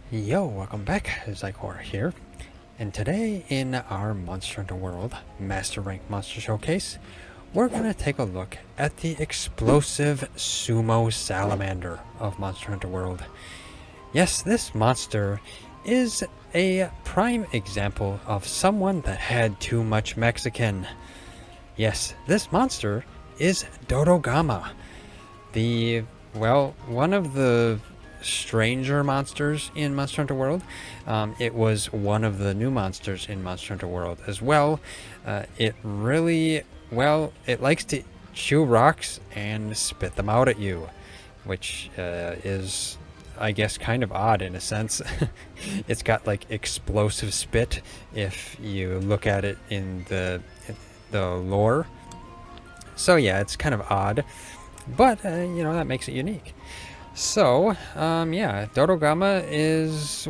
Yo, welcome back. Zycor here, and today in our Monster Hunter World Master Rank Monster Showcase, we're gonna take a look at the explosive sumo salamander of Monster Hunter World. Yes, this monster is a prime example of someone that had too much Mexican. Yes, this monster is Dodogama, one of the stranger monsters in Monster Hunter World. It was one of the new monsters in Monster Hunter World as well. It likes to chew rocks and spit them out at you, which is, I guess, kind of odd in a sense. It's got like explosive spit if you look at it in the lore. So yeah, it's kind of odd, but that makes it unique. So, Dodogama is,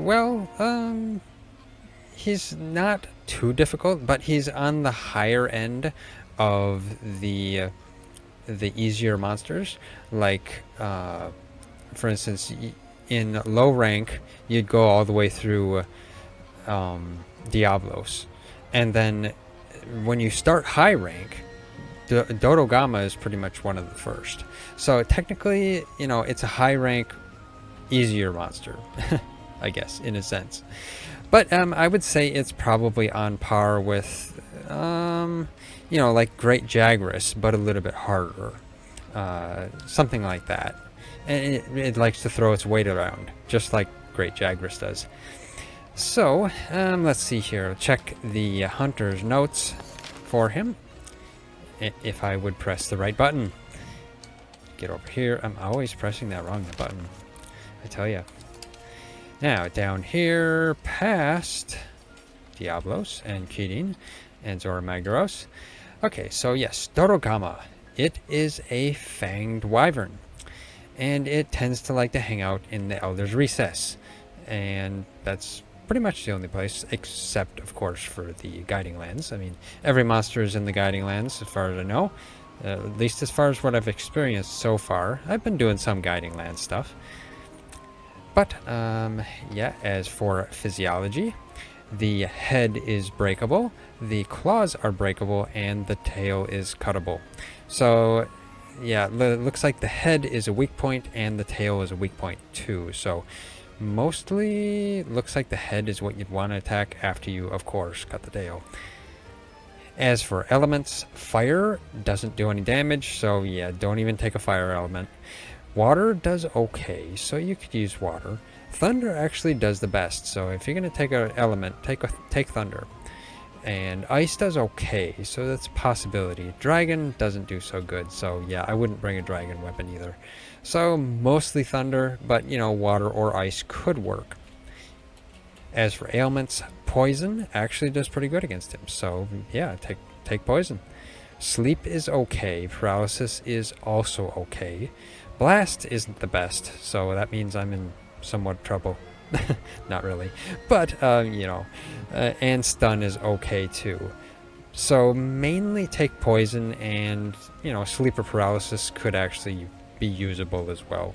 he's not too difficult, but he's on the higher end of the easier monsters. Like, for instance, in low rank, you'd go all the way through Diablos. And then when you start high rank, Dodogama is pretty much one of the first. So technically, it's a high rank, easier monster, I guess, in a sense. But I would say it's probably on par with, like Great Jagras, but a little bit harder. Something like that. And it likes to throw its weight around, just like Great Jagras does. So, let's see here. Check the hunter's notes for him. If I would press the right button. Get over here. I'm always pressing that wrong button, I tell ya. Now, down here, past Diablos and Kirin and Zora Magdaros. Okay, so yes, Dodogama. It is a fanged wyvern. And it tends to like to hang out in the Elder's Recess. And that's pretty much the only place, except, of course, for the Guiding Lands. I mean, every monster is in the Guiding Lands, as far as I know. At least as far as what I've experienced so far. I've been doing some Guiding Land stuff. But, as for physiology, the head is breakable, the claws are breakable, and the tail is cuttable. So, yeah, it looks like the head is a weak point, and the tail is a weak point, too. So, mostly looks like the head is what you'd want to attack after you, of course, cut the tail. As for elements, fire doesn't do any damage, so yeah, don't even take a fire element. Water does okay, so you could use water. Thunder actually does the best, so if you're going to take an element, take thunder. And ice does okay, so that's a possibility. Dragon doesn't do so good, so yeah, I wouldn't bring a dragon weapon either. So mostly thunder, but water or ice could work. As for ailments, poison actually does pretty good against him, so yeah, take poison. Sleep is okay, paralysis is also okay. Blast isn't the best, so that means I'm in somewhat trouble. Not really, but and stun is okay too. So mainly take poison, and sleep or paralysis could actually be usable as well.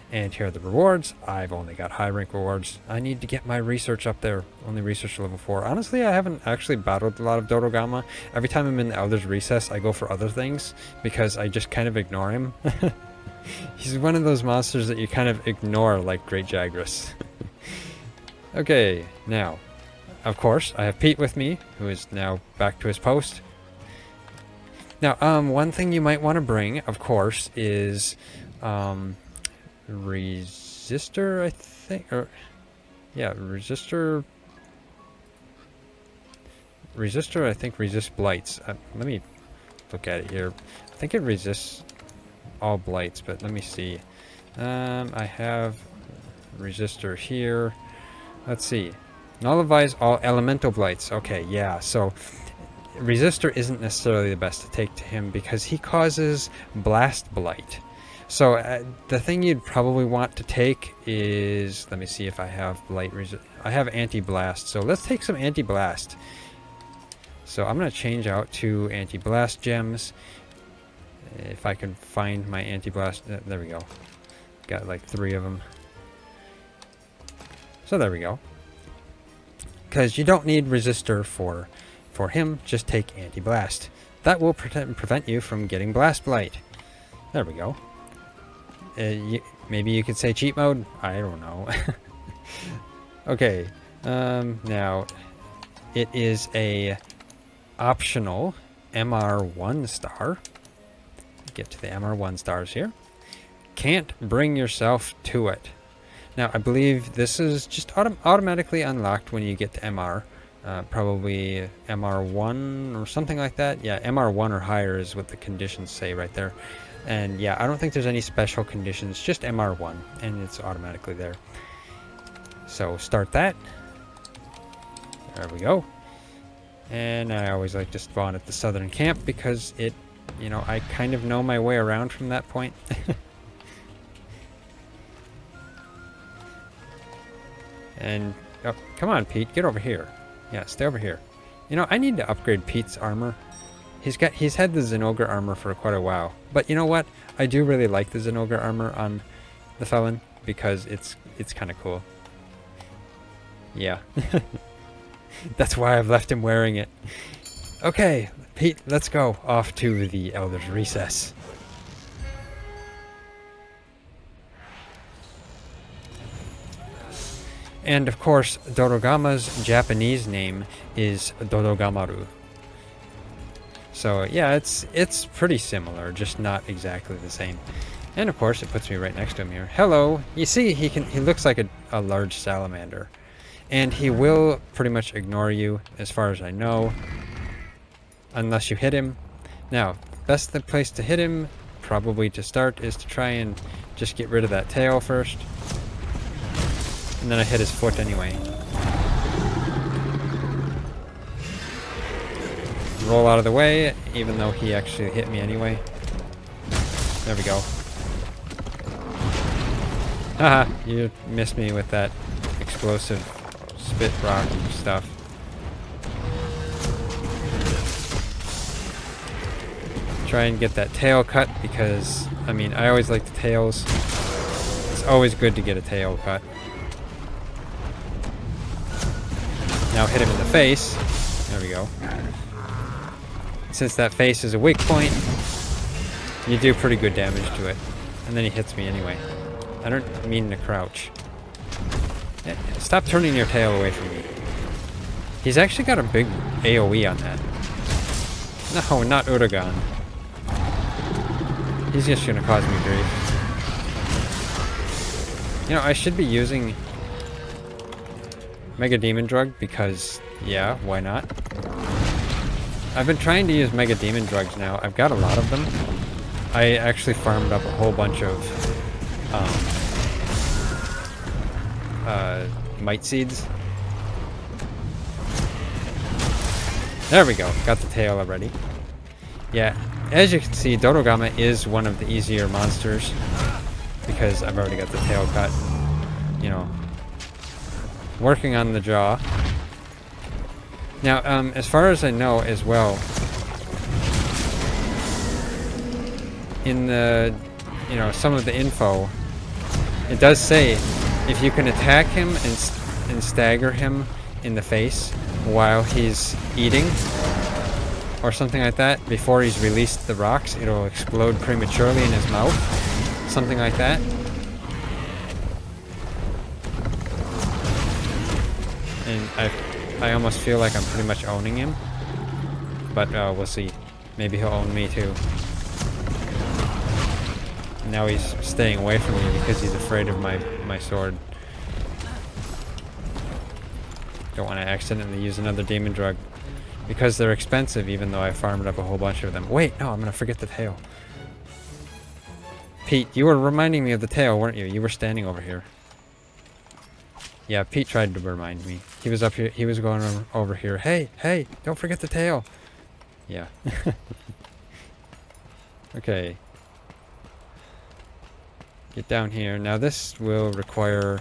And here are the rewards. I've only got high rank rewards. I need to get my research up there. Only research level 4. Honestly, I haven't actually battled a lot of Dodogama. Every time I'm in the Elder's Recess, I go for other things because I just kind of ignore him. He's one of those monsters that you kind of ignore, like Great Jagras. Okay, now, of course, I have Pete with me, who is now back to his post. Now, one thing you might want to bring, of course, is resistor, I think, or yeah, resistor, I think, resist blights. Let me look at it here. I think it resists all blights, but let me see. I have resistor here. Let's see. Nullifies all elemental blights. Okay, yeah, so resistor isn't necessarily the best to take to him because he causes blast blight. So the thing you'd probably want to take is, let me see if I have blight I have anti-blast, so let's take some anti-blast. So I'm going to change out to anti-blast gems. If I can find my anti-blast, there we go. Got like 3 of them. So there we go. Because you don't need resistor for him, just take anti-blast. That will prevent you from getting blast blight. There we go. Maybe you could say cheat mode? I don't know. Okay, now it is a optional MR1 star. Get to the MR1 stars here. Can't bring yourself to it. Now, I believe this is just automatically unlocked when you get to MR. Probably MR1 or something like that. Yeah, MR1 or higher is what the conditions say right there. And yeah, I don't think there's any special conditions, just MR1, and it's automatically there. So start that. There we go. And I always like to spawn at the southern camp because it, you know, I kind of know my way around from that point. And, oh, come on, Pete, get over here. Yeah, stay over here. You know, I need to upgrade Pete's armor. He's had the Zinogre armor for quite a while. But you know what? I do really like the Zinogre armor on the Felon because it's kind of cool. Yeah. That's why I've left him wearing it. Okay, Pete, let's go off to the Elder's Recess. And of course, Dodogama's Japanese name is Dodogamaru. So yeah, it's pretty similar, just not exactly the same. And of course, it puts me right next to him here. Hello. You see, he looks like a large salamander, and he will pretty much ignore you, as far as I know, unless you hit him. Now, best place to hit him, probably to start, is to try and just get rid of that tail first. And then I hit his foot anyway. Roll out of the way, even though he actually hit me anyway. There we go. Haha, you missed me with that explosive spit rock stuff. Try and get that tail cut because, I mean, I always like the tails. It's always good to get a tail cut. Now hit him in the face. There we go. Since that face is a weak point, you do pretty good damage to it. And then he hits me anyway. I don't mean to crouch. Stop turning your tail away from me. He's actually got a big AoE on that. No, not Uragan. He's just gonna cause me grief. You know, I should be using Mega Demon Drug because, yeah, why not? I've been trying to use Mega Demon Drugs now. I've got a lot of them. I actually farmed up a whole bunch of Might Seeds. There we go. Got the tail already. Yeah, as you can see, Dodogama is one of the easier monsters because I've already got the tail cut. You know, working on the jaw. Now, as far as I know as well, in the, you know, some of the info, it does say if you can attack him and stagger him in the face while he's eating or something like that, before he's released the rocks, it'll explode prematurely in his mouth. Something like that. And I almost feel like I'm pretty much owning him. But we'll see. Maybe he'll own me too. Now he's staying away from me because he's afraid of my sword. Don't want to accidentally use another demon drug. Because they're expensive, even though I farmed up a whole bunch of them. Wait, no, I'm going to forget the tail. Pete, you were reminding me of the tail, weren't you? You were standing over here. Yeah, Pete tried to remind me. He was up here. He was going over here. Hey, hey, don't forget the tail. Yeah. Okay. Get down here. Now this will require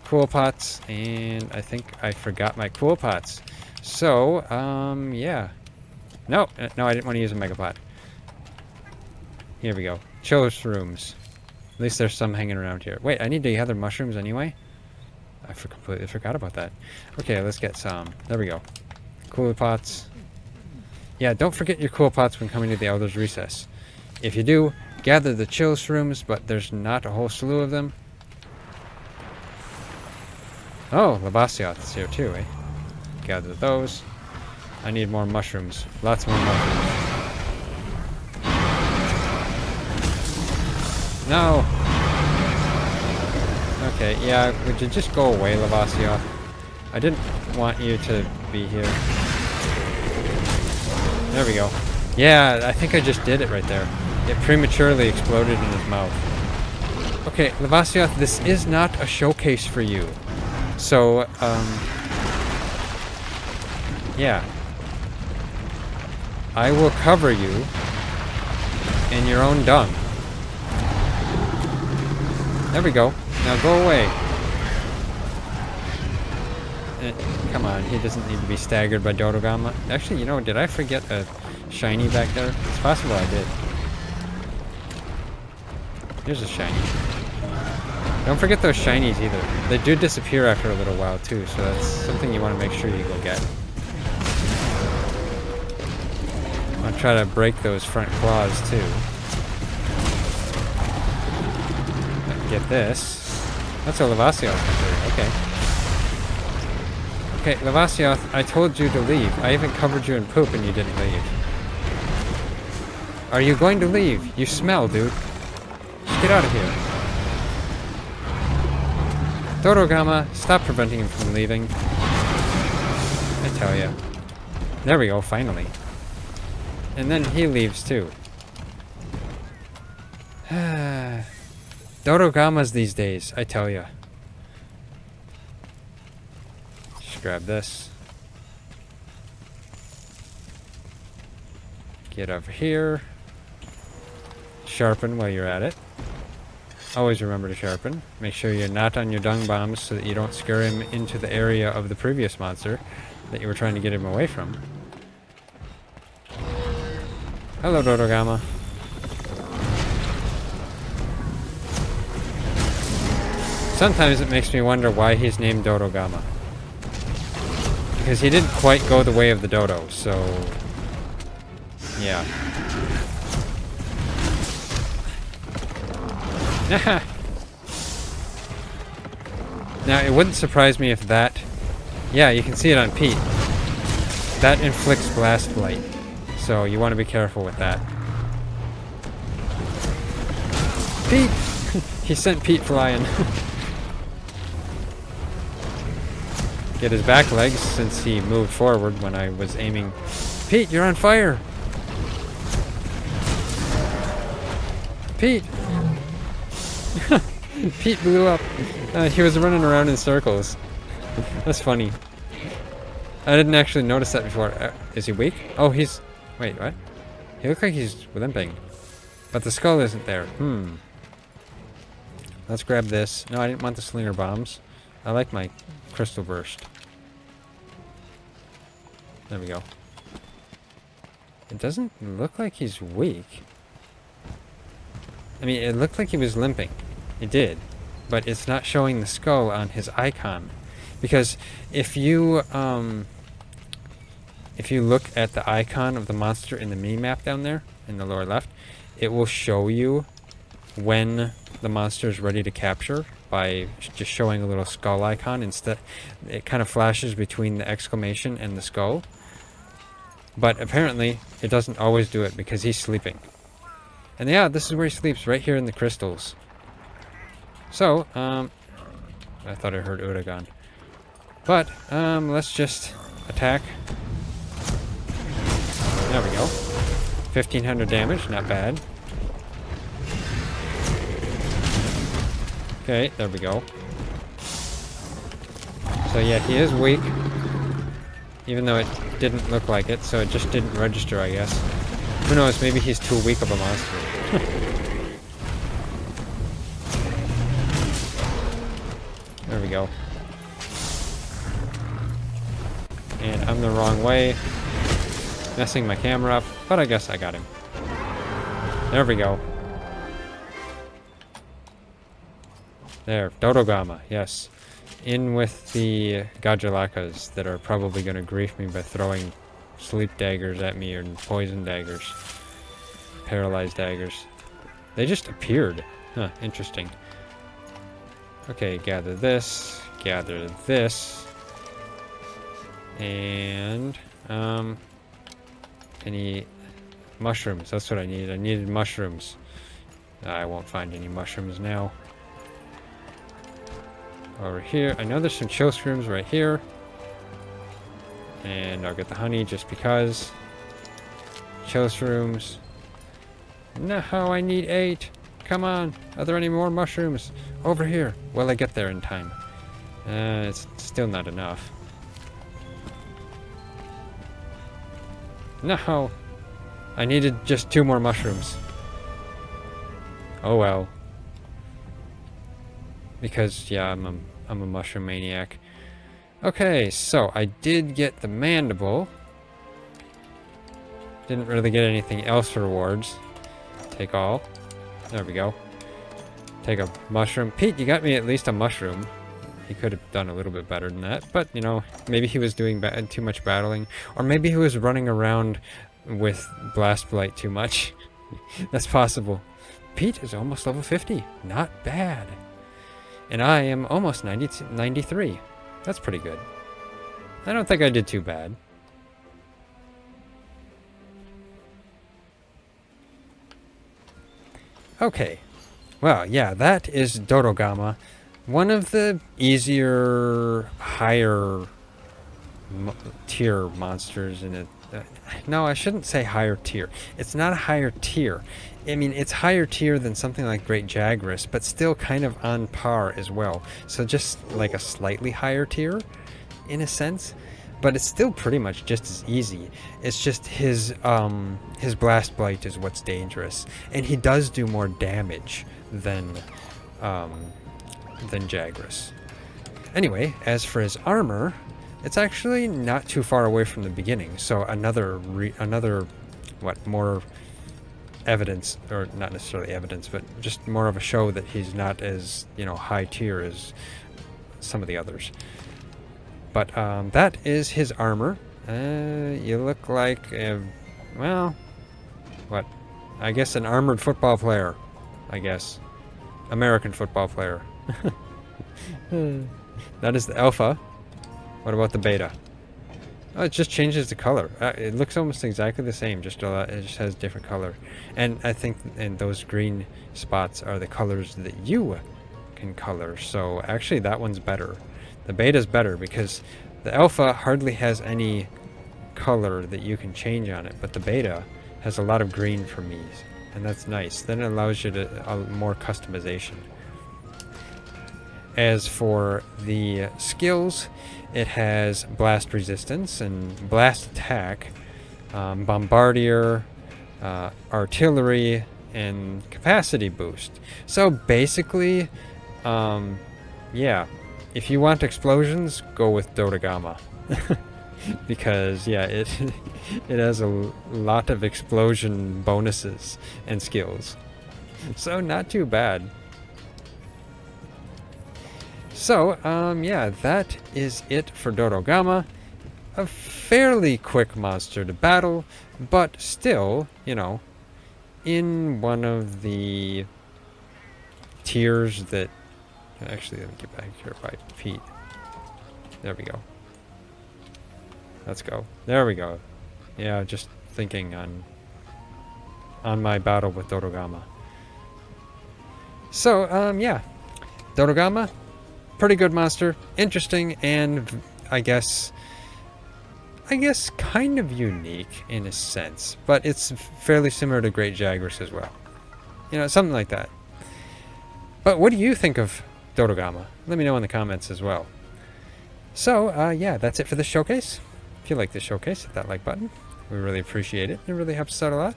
cool pots, and I think I forgot my cool pots. So, yeah. No, no, I didn't want to use a megapod. Here we go. Chose rooms. At least there's some hanging around here. Wait, I need the other mushrooms anyway. I completely forgot about that. Okay, let's get some. There we go. Cooler pots. Yeah, don't forget your cool pots when coming to the Elder's Recess. If you do, gather the chill shrooms, but there's not a whole slew of them. Oh, Labasioth is here too, eh? Gather those. I need more mushrooms. Lots more mushrooms. No! Okay, yeah, would you just go away, Labasioth? I didn't want you to be here. There we go. Yeah, I think I just did it right there. It prematurely exploded in his mouth. Okay, Labasioth, this is not a showcase for you. So, yeah. I will cover you in your own dung. There we go. Now go away. Come on, he doesn't need to be staggered by Dodogama. Actually, you know, did I forget a shiny back there? It's possible I did. Here's a shiny. Don't forget those shinies either. They do disappear after a little while too, so that's something you want to make sure you go get. I'll try to break those front claws too. Get this. That's a Labasioth can do. Okay. Okay, Labasioth, I told you to leave. I even covered you in poop and you didn't leave. Are you going to leave? You smell, dude. Just get out of here. Dodogama, stop preventing him from leaving. I tell ya. There we go, finally. And then he leaves too. Dodogamas these days, I tell ya. Just grab this. Get over here. Sharpen while you're at it. Always remember to sharpen. Make sure you're not on your dung bombs so that you don't scare him into the area of the previous monster that you were trying to get him away from. Hello, Dodogama. Sometimes it makes me wonder why he's named Dodogama. Because he didn't quite go the way of the dodo, so... yeah. Now, it wouldn't surprise me if that... yeah, you can see it on Pete. That inflicts Blast Blight. So you want to be careful with that. Pete! He sent Pete flying. Get his back legs since he moved forward when I was aiming. Pete, you're on fire! Pete! Pete blew up. He was running around in circles. That's funny. I didn't actually notice that before. Is he weak? Oh, he's... wait, what? He looks like he's limping. But the skull isn't there. Let's grab this. No, I didn't want the slinger bombs. I like my crystal burst. There we go. It doesn't look like he's weak. I mean, it looked like he was limping. It did. But it's not showing the skull on his icon. Because if you look at the icon of the monster in the mini-map down there, in the lower left, it will show you when the monster is ready to capture by just showing a little skull icon. Instead, it kind of flashes between the exclamation and the skull. But apparently, it doesn't always do it because he's sleeping. And yeah, this is where he sleeps, right here in the crystals. So, I thought I heard Udagon. But, let's just attack. There we go. 1,500 damage, not bad. Okay, there we go. So yeah, he is weak. Even though it didn't look like it, so it just didn't register, I guess. Who knows, maybe he's too weak of a monster. There we go. And I'm the wrong way. Messing my camera up, but I guess I got him. There we go. There, Dodogama, yes. In with the Gajalakas that are probably going to grief me by throwing sleep daggers at me, or poison daggers. Paralyzed daggers. They just appeared. Huh, interesting. Okay, gather this. Gather this. And, any mushrooms. That's what I need. I needed mushrooms. I won't find any mushrooms now. Over here. I know there's some chill shrooms right here. And I'll get the honey just because. Chill shrooms. No, I need 8. Come on. Are there any more mushrooms? Over here. Will I get there in time? It's still not enough. No. I needed just 2 more mushrooms. Oh well. Because, yeah, I'm a mushroom maniac. Okay, so I did get the mandible. Didn't really get anything else for rewards. Take all. There we go. Take a mushroom. Pete, you got me at least a mushroom. He could have done a little bit better than that. But, you know, maybe he was doing too much battling. Or maybe he was running around with Blast Blight too much. That's possible. Pete is almost level 50. Not bad. And I am almost 93. That's pretty good. I don't think I did too bad. Okay. Well, yeah, that is Dodogama. One of the easier, higher tier monsters in it. No, I shouldn't say higher tier. It's not a higher tier. I mean, it's higher tier than something like Great Jagras, but still kind of on par as well. So just like a slightly higher tier, in a sense. But it's still pretty much just as easy. It's just his Blast Blight is what's dangerous. And he does do more damage than Jagras. Anyway, as for his armor, it's actually not too far away from the beginning. So another more evidence, or not necessarily evidence, but just more of a show that he's not as, you know, high tier as some of the others. But that is his armor. You look like, well, what? I guess an armored football player. I guess. American football player. That is the alpha. What about the beta? Oh, it just changes the color. It looks almost exactly the same, just it just has different color. And I think those green spots are the colors that you can color. So actually that one's better. The beta's better because the alpha hardly has any color that you can change on it, but the beta has a lot of green for me, and that's nice. Then it allows you to more customization. As for the skills, it has blast resistance and blast attack, bombardier, artillery, and capacity boost. So basically, yeah, if you want explosions, go with Dodogama. Because, yeah, it has a lot of explosion bonuses and skills. So, not too bad. So, yeah, that is it for Dodogama. A fairly quick monster to battle, but still, you know, in one of the tiers that... Actually, let me get back here by Pete. There we go. Let's go. There we go. Yeah, just thinking on my battle with Dodogama. So, yeah. Dodogama, pretty good monster. Interesting and, I guess kind of unique in a sense. But it's fairly similar to Great Jagras as well. You know, something like that. But what do you think of Dodogama? Let me know in the comments as well. So, yeah, that's it for this showcase. If you like this showcase, hit that like button. We really appreciate it. It really helps us out a lot.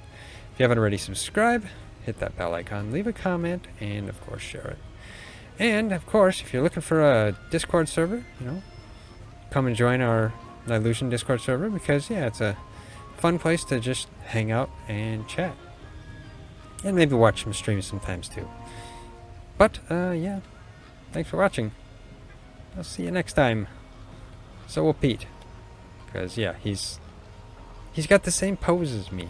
If you haven't already subscribed, hit that bell icon, leave a comment, and, of course, share it. And, of course, if you're looking for a Discord server, you know, come and join our Nylusion Discord server because, yeah, it's a fun place to just hang out and chat. And maybe watch some streams sometimes, too. But, yeah, thanks for watching. I'll see you next time. So will Pete. Because, yeah, he's got the same pose as me.